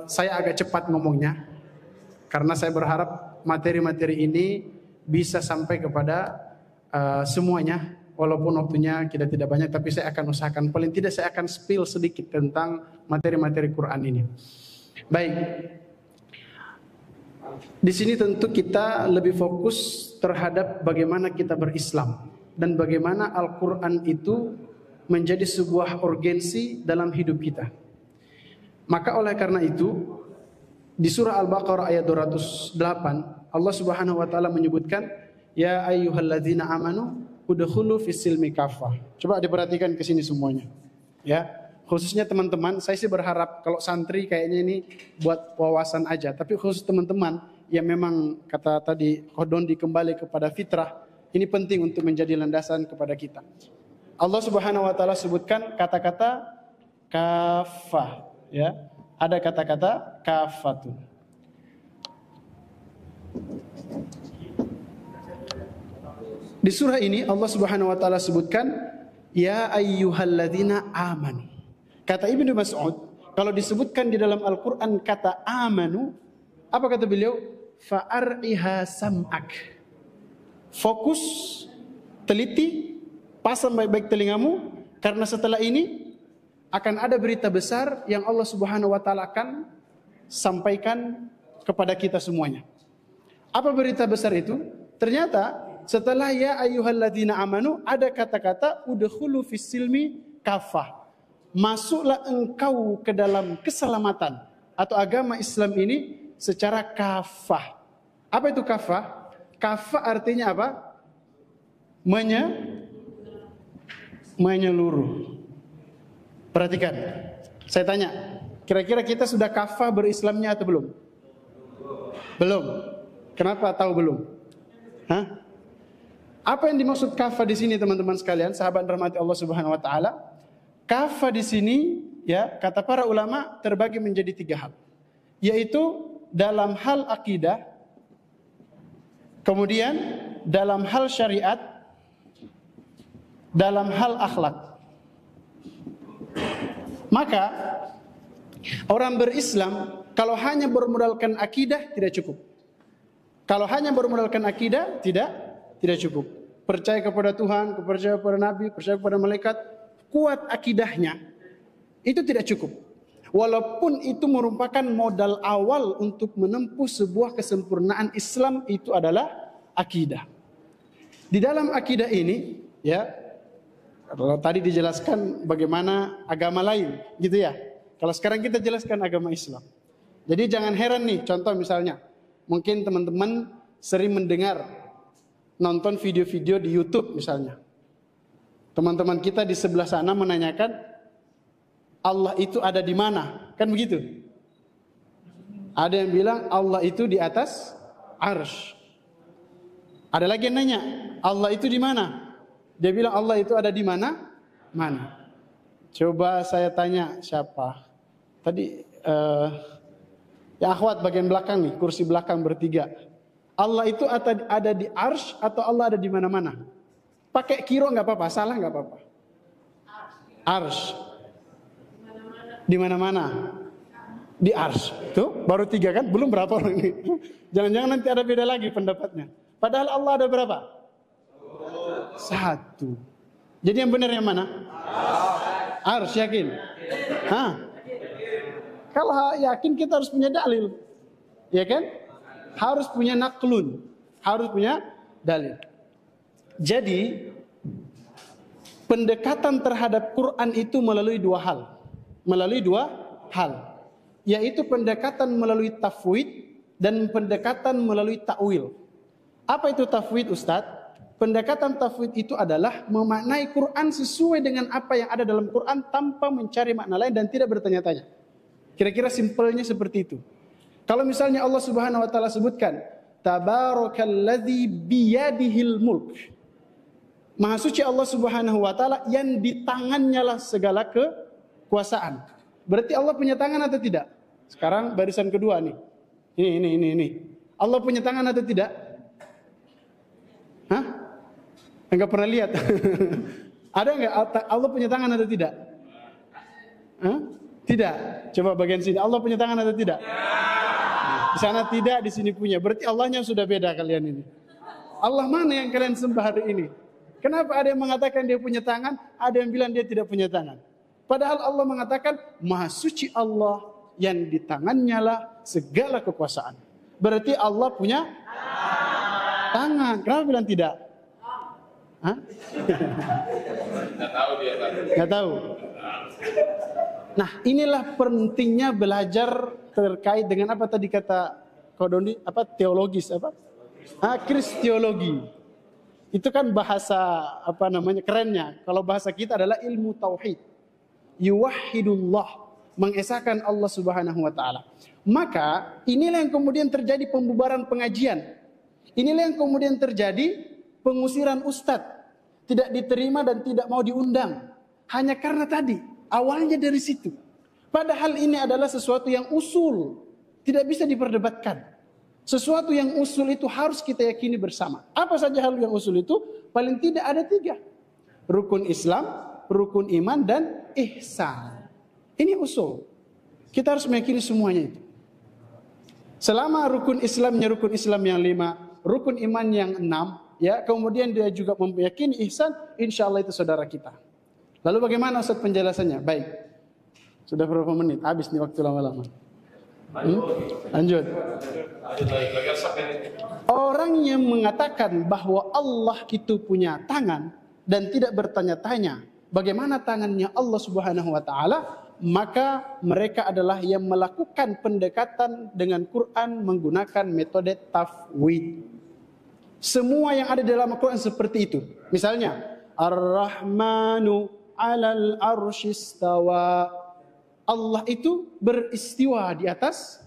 Saya agak cepat ngomongnya karena saya berharap materi-materi ini bisa sampai kepada semuanya. Walaupun waktunya kita tidak banyak, tapi saya akan usahakan paling tidak saya akan spill sedikit tentang materi-materi Quran ini. Baik. Di sini tentu kita lebih fokus terhadap bagaimana kita berislam dan bagaimana Al-Quran itu menjadi sebuah urgensi dalam hidup kita. Maka oleh karena itu di surah Al-Baqarah ayat 208 Allah Subhanahu wa taala menyebutkan ya ayyuhalladzina amanu udkhulu fis-silmi kafah. Coba diperhatikan ke sini semuanya. Ya, khususnya teman-teman, saya sih berharap kalau santri kayaknya ini buat wawasan aja, tapi khusus teman-teman yang memang kata tadi Kodondi kembali kepada fitrah, ini penting untuk menjadi landasan kepada kita. Allah Subhanahu wa taala sebutkan kata-kata kafah, ya. Ada kata-kata kafatun. Di surah ini Allah Subhanahu wa taala sebutkan ya ayyuhalladzina amanu. Kata Ibnu Mas'ud, kalau disebutkan di dalam Al-Qur'an kata amanu, apa kata beliau? Fa'ar'iha sam'ak. Fokus, teliti, pasang baik-baik telingamu, karena setelah ini akan ada berita besar yang Allah Subhanahu wa taala akan sampaikan kepada kita semuanya. Apa berita besar itu? Ternyata setelah ya ayyuhalladzina amanu ada kata-kata udkhulu fis silmi kafah. Masuklah engkau ke dalam keselamatan atau agama Islam ini secara kafah. Apa itu kafah? Kafah artinya apa? Menyeluruh. Perhatikan. Saya tanya, kira-kira kita sudah kafah berislamnya atau belum? Belum. Kenapa tahu belum? Hah? Apa yang dimaksud kafah di sini teman-teman sekalian, sahabat rahmati Allah Subhanahu wa taala? Kafah di sini ya, kata para ulama terbagi menjadi 3 hal. Yaitu dalam hal akidah, kemudian dalam hal syariat, dalam hal akhlak. Maka orang berislam kalau hanya bermodalkan akidah tidak cukup. Kalau hanya bermodalkan akidah tidak cukup. Percaya kepada Tuhan, percaya kepada Nabi, percaya kepada malaikat, kuat akidahnya, itu tidak cukup. Walaupun itu merupakan modal awal untuk menempuh sebuah kesempurnaan Islam, itu adalah akidah. Di dalam akidah ini, ya, kalau tadi dijelaskan bagaimana agama lain, gitu ya. Kalau sekarang kita jelaskan agama Islam. Jadi jangan heran nih, contoh misalnya, mungkin teman-teman sering mendengar, nonton video-video di YouTube misalnya. Teman-teman kita di sebelah sana menanyakan, Allah itu ada di mana? Kan begitu? Ada yang bilang Allah itu di atas arsy. Ada lagi yang nanya, Allah itu di mana? Dia bilang Allah itu ada di mana? Mana? Coba saya tanya siapa? Tadi yang akhwat bagian belakang nih, kursi belakang bertiga. Allah itu ada di arsy atau Allah ada di mana-mana? Pakai kiro nggak apa-apa, salah nggak apa-apa. Arsy. Di mana-mana. Di arsy. Tuh, baru 3 kan? Belum berapa orang ini. Jangan-jangan nanti ada beda lagi pendapatnya. Padahal Allah ada berapa? 1. Jadi yang benar yang mana? Arsy, yakin? Hah? Kalau yakin kita harus punya dalil. Ya kan? Harus punya naklun. Harus punya dalil. Jadi pendekatan terhadap Quran itu melalui 2 hal. Melalui 2 hal. Yaitu pendekatan melalui tafwid dan pendekatan melalui ta'wil. Apa itu tafwid, Ustadz? Pendekatan tafwid itu adalah memaknai Quran sesuai dengan apa yang ada dalam Quran tanpa mencari makna lain dan tidak bertanya-tanya. Kira-kira simpelnya seperti itu. Kalau misalnya Allah Subhanahu wa taala sebutkan, Tabarakalladzi biyadihil mulk. Maha suci Allah Subhanahu wa taala yang di tangannya lah segala kekuasaan. Berarti Allah punya tangan atau tidak? Sekarang barisan kedua nih. Ini. Allah punya tangan atau tidak? Hah? Enggak pernah lihat. Ada enggak Allah punya tangan atau tidak? Hah? Tidak. Coba bagian sini. Allah punya tangan atau tidak? Di sana tidak, di sini punya. Berarti Allahnya sudah beda kalian ini. Allah mana yang kalian sembah hari ini? Kenapa ada yang mengatakan dia punya tangan, ada yang bilang dia tidak punya tangan? Padahal Allah mengatakan, Maha suci Allah yang di tangannya lah segala kekuasaan. Berarti Allah punya tangan. Kenapa bilang tidak? Hah? Nggak tahu dia kan. Nggak tahu. Nah, inilah pentingnya belajar terkait dengan apa tadi kata Kodoni, apa teologis apa? Kristiologi. Itu kan bahasa apa namanya kerennya. Kalau bahasa kita adalah ilmu tauhid. Yuwahhidullah, mengesahkan Allah Subhanahu wa taala. Maka inilah yang kemudian terjadi pembubaran pengajian. Inilah yang kemudian terjadi pengusiran ustadz. Tidak diterima dan tidak mau diundang. Hanya karena tadi awalnya dari situ. Padahal ini adalah sesuatu yang usul, tidak bisa diperdebatkan. Sesuatu yang usul itu harus kita yakini bersama. Apa saja hal yang usul itu? Paling tidak ada 3. Rukun Islam, rukun iman, dan ihsan. Ini usul. Kita harus meyakini semuanya itu. Selama rukun Islamnya rukun Islam yang 5, rukun iman yang 6, ya, kemudian dia juga meyakini ihsan, insya Allah itu saudara kita. Lalu bagaimana Ustaz penjelasannya? Baik. Sudah berapa menit? Habis nih waktu lama-lama. Lanjut. Orang yang mengatakan bahwa Allah itu punya tangan dan tidak bertanya-tanya bagaimana tangannya Allah Subhanahu wa taala, maka mereka adalah yang melakukan pendekatan dengan Quran menggunakan metode tafwid. Semua yang ada dalam Al-Quran seperti itu. Misalnya, Ar-Rahmanu 'alal arsyistawa. Allah itu beristiwa di atas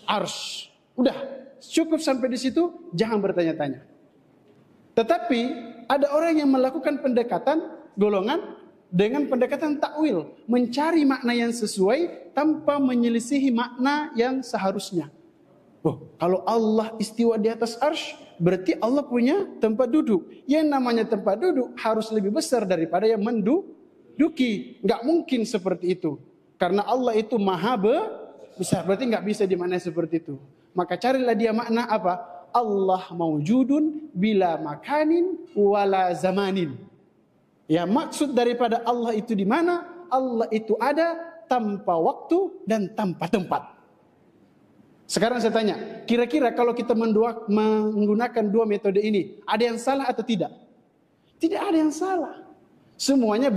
arsy. Udah, cukup sampai di situ, jangan bertanya-tanya. Tetapi ada orang yang melakukan pendekatan golongan dengan pendekatan takwil, mencari makna yang sesuai tanpa menyelisihi makna yang seharusnya. Oh, kalau Allah istiwa di atas arsy, berarti Allah punya tempat duduk. Yang namanya tempat duduk harus lebih besar daripada yang menduduki. Nggak mungkin seperti itu. Karena Allah itu maha besar, berarti nggak bisa dimaknai seperti itu. Maka carilah dia makna apa? Allah maujudun bila makanin wala zamanin. Ya, maksud daripada Allah itu di mana? Allah itu ada tanpa waktu dan tanpa tempat. Sekarang saya tanya, kira-kira kalau kita menggunakan dua metode ini, ada yang salah atau tidak? Tidak ada yang salah. Semuanya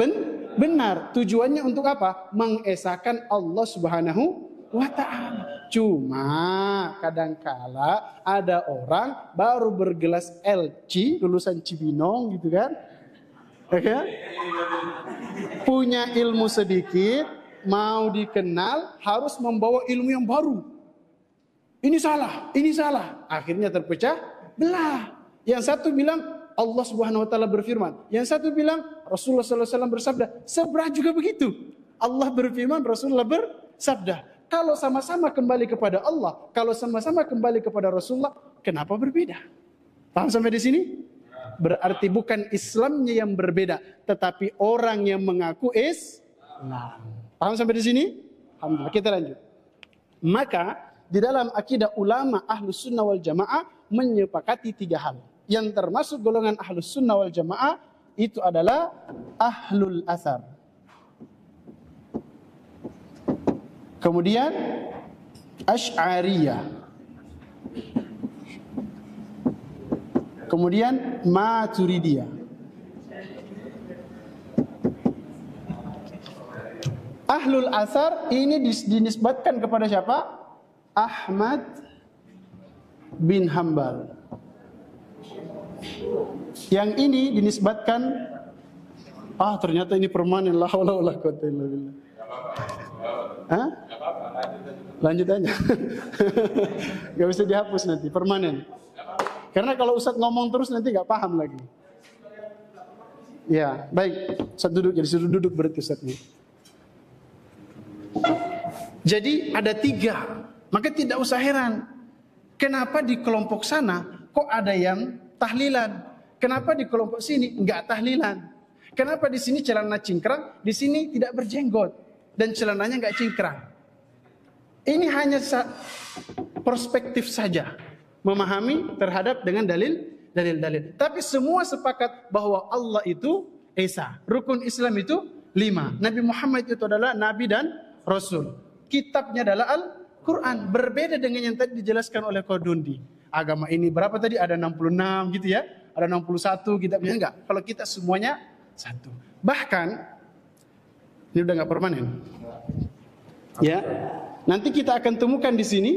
benar. Tujuannya untuk apa? Mengesahkan Allah Subhanahu wa ta'ala. Cuma kadangkala ada orang baru bergelas LC, lulusan Cibinong gitu kan. Okay? Punya ilmu sedikit, mau dikenal harus membawa ilmu yang baru. Ini salah. Akhirnya terpecah belah. Yang satu bilang Allah Subhanahu wa taala berfirman. Yang satu bilang Rasulullah sallallahu alaihi wasallam bersabda. Sebelah juga begitu. Allah berfirman, Rasulullah bersabda. Kalau sama-sama kembali kepada Allah, kalau sama-sama kembali kepada Rasulullah, kenapa berbeda? Paham sampai di sini? Berarti bukan Islamnya yang berbeda, tetapi orang yang mengaku Islam. Paham sampai di sini? Alhamdulillah. Kita lanjut. Maka di dalam akidah ulama Ahlus Sunnah wal Jamaah menyepakati 3 hal. Yang termasuk golongan Ahlus Sunnah wal Jamaah itu adalah Ahlul Athar. Kemudian Asy'ariyah. Kemudian Maturidiyah. Ahlul Athar ini dinisbatkan kepada siapa? Ahmad bin Hanbal. Yang ini dinisbatkan ternyata ini permanen, la haula wala quwwata illa billah. Hah? Lanjut aja. Gak bisa dihapus nanti, permanen. Karena kalau Ustadz ngomong terus nanti gak paham lagi. Ya, baik. Ustadz duduk, jadi suruh duduk berarti Ustadz. Jadi ada 3. Maka tidak usah heran. Kenapa di kelompok sana kok ada yang tahlilan? Kenapa di kelompok sini enggak tahlilan? Kenapa di sini celana cingkrang, di sini tidak berjenggot dan celananya enggak cingkrang? Ini hanya perspektif saja, memahami terhadap dengan dalil-dalil. Tapi semua sepakat bahwa Allah itu Esa. Rukun Islam itu 5. Nabi Muhammad itu adalah nabi dan rasul. Kitabnya adalah Al-Quran. Berbeda dengan yang tadi dijelaskan oleh Qadundi. Agama ini berapa tadi? Ada 66 gitu ya. Ada 61 kitabnya. Enggak. Kalau kita semuanya satu. Bahkan ini udah enggak permanen. Ya. Nanti kita akan temukan di sini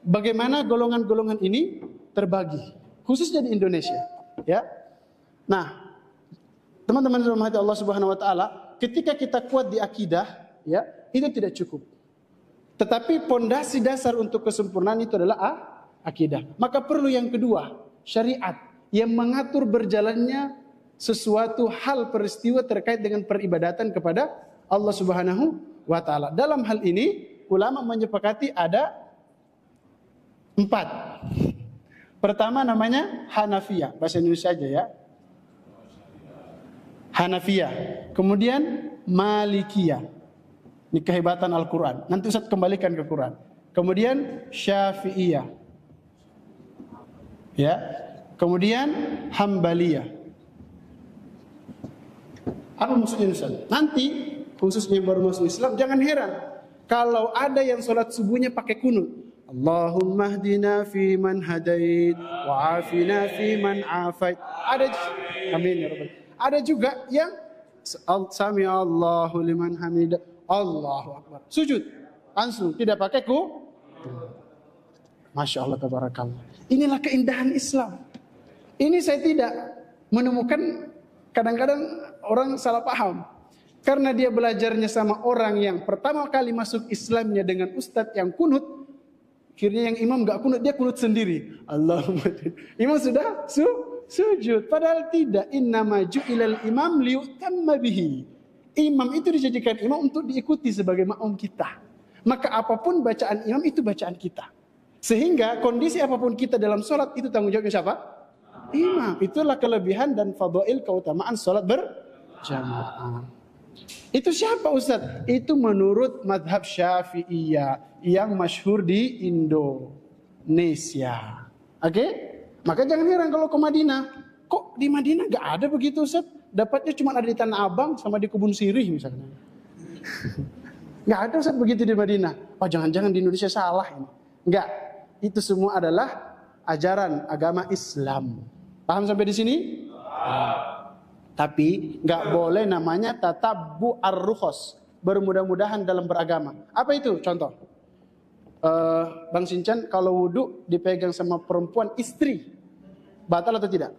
bagaimana golongan-golongan ini terbagi, khususnya di Indonesia, ya. Nah, teman-teman rahmati Allah Subhanahu wa taala, ketika kita kuat di akidah, ya, itu tidak cukup. Tetapi pondasi dasar untuk kesempurnaan itu adalah akidah. Maka perlu yang kedua, syariat yang mengatur berjalannya sesuatu hal peristiwa terkait dengan peribadatan kepada Allah Subhanahu wa taala. Dalam hal ini ulama menyepakati ada 4. Pertama namanya Hanafiyah, bahasa Indonesia aja ya. Hanafiyah. Kemudian Malikiyah. Ini kehebatan Al-Quran. Nanti Ustaz kembalikan ke Quran. Kemudian Syafi'iyah. Ya. Kemudian Hambaliyah. Apa maksudnya Ustaz? Nanti khususnya baru masuk Islam jangan heran. Kalau ada yang sholat subuhnya pakai kunut, Allahumma hdina fi man hadait wa afina fi man afait. Amin ya Rabbal. Ada juga yang sami Allahu liman hamidah, Allahu akbar. Sujud langsung tidak pakai Masya Allah tabarakallah. Inilah keindahan Islam. Ini saya tidak menemukan, kadang-kadang orang salah paham. Karena dia belajarnya sama orang yang pertama kali masuk Islamnya dengan ustadz yang kunut. Akhirnya yang imam gak kunut, dia kunut sendiri. Allahumma. Imam sudah sujud. Padahal tidak. Innama ju'ilal imam liyutamma bihi. Imam itu dijadikan imam untuk diikuti sebagai makmum kita. Maka apapun bacaan imam itu bacaan kita. Sehingga kondisi apapun kita dalam sholat itu tanggung jawabnya siapa? Imam. Itulah kelebihan dan fadail keutamaan sholat berjamaah. Itu siapa Ustaz? Itu menurut madhab Syafi'iyah yang masyhur di Indonesia. Oke? Maka jangan heran kalau ke Madinah. Kok di Madinah gak ada begitu Ustaz? Dapatnya cuma ada di Tanah Abang sama di Kebun Sirih misalnya. Gak ada Ustaz begitu di Madinah. Oh jangan-jangan di Indonesia salah ini. Enggak. Itu semua adalah ajaran agama Islam. Paham sampai di sini? Tapi nggak boleh namanya tatabbu ar-rukhas, bermudah-mudahan dalam beragama. Apa itu? Contoh, Bang Sincan, kalau wudhu dipegang sama perempuan istri, batal atau tidak?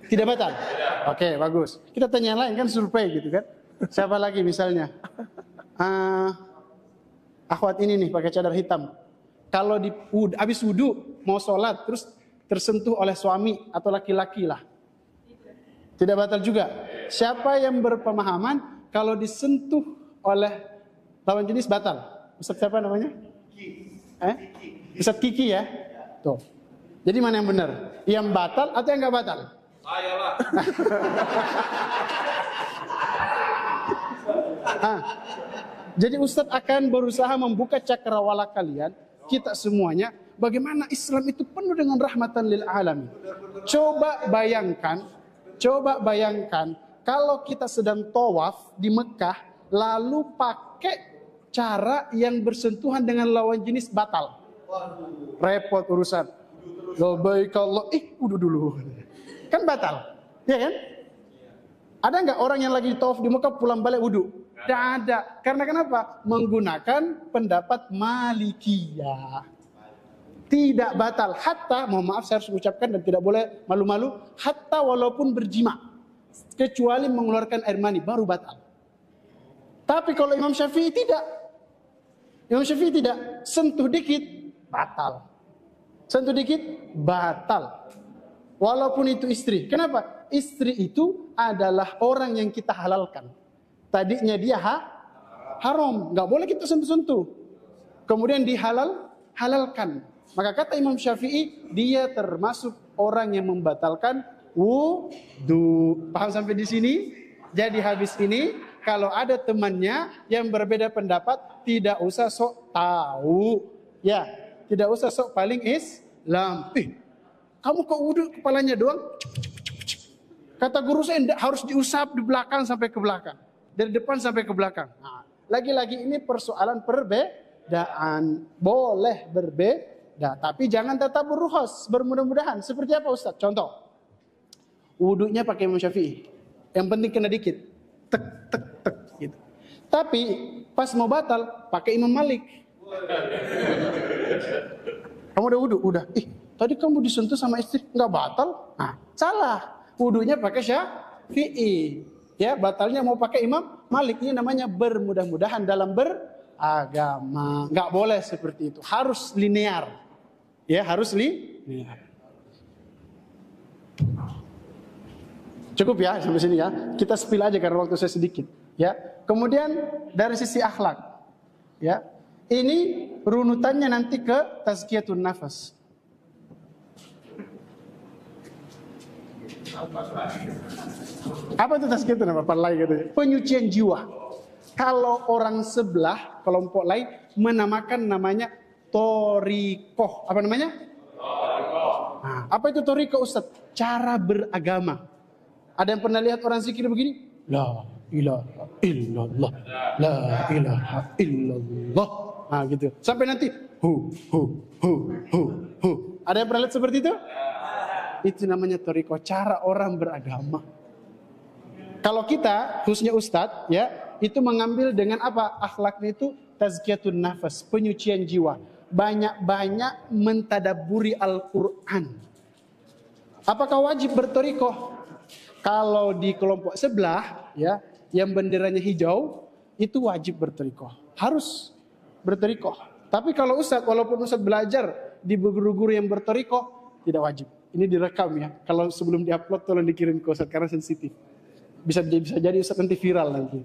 Tidak batal? Tidak. Oke, bagus. Kita tanya yang lain kan, survei gitu kan. Siapa lagi misalnya? Akhwat ini nih pakai cadar hitam. Kalau habis wudhu mau sholat terus tersentuh oleh suami atau laki-laki lah, tidak batal juga. Siapa yang berpemahaman kalau disentuh oleh lawan jenis batal? Ustaz siapa namanya? Ustaz Kiki ya? Tuh. Jadi mana yang benar? Yang batal atau yang nggak batal? Ayolah. Jadi Ustaz akan berusaha membuka cakrawala kalian, kita semuanya, bagaimana Islam itu penuh dengan rahmatan lil alamin. Coba bayangkan kalau kita sedang tawaf di Mekah lalu pakai cara yang bersentuhan dengan lawan jenis, batal. Repot urusan. Labbaik Allah, udah dulu. Kan batal. Ya kan? Ada nggak orang yang lagi tawaf di Mekah pulang balik wudu? Tidak ada. Karena kenapa? Menggunakan pendapat Malikiyah. Tidak batal. Hatta, mohon maaf saya harus mengucapkan dan tidak boleh malu-malu, hatta walaupun berjima, kecuali mengeluarkan air mani, baru batal. Tapi kalau Imam Syafi'i tidak. Imam Syafi'i tidak. Sentuh dikit, batal. Sentuh dikit, batal. Walaupun itu istri. Kenapa? Istri itu adalah orang yang kita halalkan. Tadinya dia haram. Nggak boleh kita sentuh-sentuh. Kemudian dihalalkan. Maka kata Imam Syafi'i, dia termasuk orang yang membatalkan wudu. Paham sampai di sini? Jadi habis ini, kalau ada temannya yang berbeda pendapat, tidak usah sok tahu. Ya, tidak usah sok paling Islam. Kamu kok wudu kepalanya doang? Kata guru saya harus diusap di belakang sampai ke belakang. Dari depan sampai ke belakang. Nah, lagi-lagi ini persoalan perbedaan. Boleh berbeda, tapi jangan tetap berrukhas, bermudah-mudahan. Seperti apa Ustaz? Contoh, wudunya pakai Imam Syafi'i. Yang penting kena dikit. Tek, tek, tek. Gitu. Tapi pas mau batal, pakai Imam Malik. Kamu udah wudu? Udah. Tadi kamu disentuh sama istri, nggak batal? Nah, salah. Wudunya pakai Syafi'i. Ya, batalnya mau pakai Imam Malik. Ini namanya bermudah-mudahan dalam beragama. Nggak boleh seperti itu. Harus linear. Ya, harus linear. Cukup ya sampai sini ya. Kita spill aja karena waktu saya sedikit. Ya. Kemudian dari sisi akhlak. Ya. Ini runutannya nanti ke tazkiyatun nafas. Apa itu tazkiyatun nafas? Gitu. Penyucian jiwa. Kalau orang sebelah, kelompok lain menamakan namanya thariqah. Apa namanya? Nah, apa itu thariqah Ustaz? Cara beragama. Ada yang pernah lihat orang zikir begini? Lah, ilaha illallah, la ilaha illallah. Nah gitu. Sampai nanti hu. Ada yang pernah lihat seperti itu? Itu namanya thariqah, cara orang beragama. Kalau kita, khususnya Ustadz, ya, itu mengambil dengan apa? Akhlaknya itu tazkiyatun nafas, penyucian jiwa. Banyak-banyak mentadabburi Al-Quran. Apakah wajib berthariqah? Kalau di kelompok sebelah, ya, yang benderanya hijau, itu wajib berthariqah. Harus berthariqah. Tapi kalau Ustadz, walaupun Ustadz belajar di guru-guru yang berthariqah, tidak wajib. Ini direkam ya. Kalau sebelum diupload tolong dikirim ke Ustadz karena sensitif. Bisa jadi Ustadz nanti viral nanti.